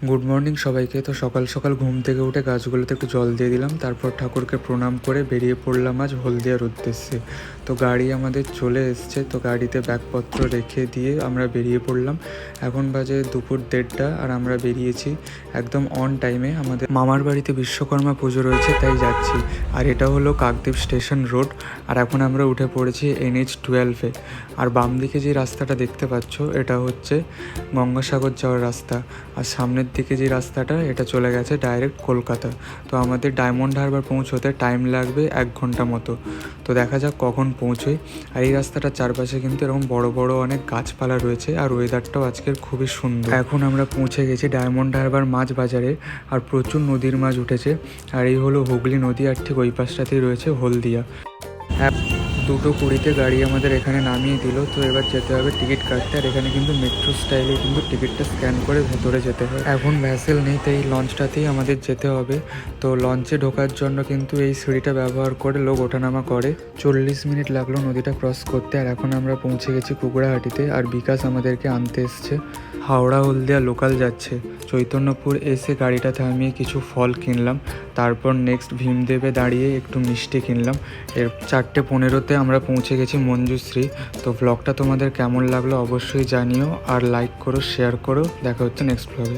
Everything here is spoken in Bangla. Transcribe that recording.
গুড মর্নিং সবাইকে। তো সকাল সকাল ঘুম থেকে উঠে গাছগুলোতে একটু জল দিয়ে দিলাম, তারপর ঠাকুরকে প্রণাম করে বেরিয়ে পড়লাম আজ হলদিয়ার উদ্দেশ্যে। তো গাড়ি আমাদের চলে এসছে, তো গাড়িতে ব্যাগপত্র রেখে দিয়ে আমরা বেরিয়ে পড়লাম। এখন বাজে দুপুর 1:30 আর আমরা বেরিয়েছি একদম অন টাইমে। আমাদের মামার বাড়িতে বিশ্বকর্মা পুজো রয়েছে, তাই যাচ্ছি। আর এটা হলো কাকদ্বীপ স্টেশন রোড। আর এখন আমরা উঠে পড়েছি NH-12-এ। আর বাম দিকে যে রাস্তাটা দেখতে পাচ্ছ এটা হচ্ছে গঙ্গাসাগর যাওয়ার রাস্তা। আর সামনের দিকে যে রাস্তাটা এটা চলে গেছে ডাইরেক্ট কলকাতা। তো আমাদের ডায়মন্ড হারবার পৌঁছতে টাইম লাগবে 1 ঘন্টা মতো। তো দেখা যাক কখন পৌঁছোই। আর এই রাস্তাটার চারপাশে কিন্তু এরকম বড় বড় অনেক গাছপালা রয়েছে, আর ওয়েদারটাও আজকের খুবই সুন্দর। এখন আমরা পৌঁছে গেছি ডায়মন্ড হারবার মাছ বাজারে। আর প্রচুর নদীর মাছ উঠেছে। আর এই হলো হুগলি নদী, আর ঠিক ওই পাশটাতেই রয়েছে হলদিয়া। 2:20 গাড়ি আমাদের এখানে নামিয়ে দিল। তো এবার যেতে হবে টিকিট কাটতে। আর এখানে কিন্তু মেট্রো স্টাইলে কিন্তু টিকিটটা স্ক্যান করে ভেতরে যেতে হয়। এখন ভ্যাসেল নেই, তাই এই লঞ্চটাতেই আমাদের যেতে হবে। তো লঞ্চে ঢোকার জন্য কিন্তু এই সিঁড়িটা ব্যবহার করে লোক ওঠানামা করে। 40 মিনিট লাগলো নদীটা ক্রস করতে। আর এখন আমরা পৌঁছে গেছি কুকুড়াহাটিতে। আর বিকাশ আমাদেরকে আনতে এসছে। হাওড়া হলদিয়া লোকাল যাচ্ছে। চৈতন্যপুর এসে গাড়িটা থামিয়ে কিছু ফল কিনলাম। তারপর নেক্সট ভীমদেবে দাঁড়িয়ে একটু মিষ্টি কিনলাম। 4:15-তে আমরা পৌঁছে গেছি মঞ্জুশ্রী। তো ব্লগটা তোমাদের কেমন লাগলো অবশ্যই জানিও, আর লাইক করো, শেয়ার করো। দেখা হচ্ছে নেক্সট ব্লগে।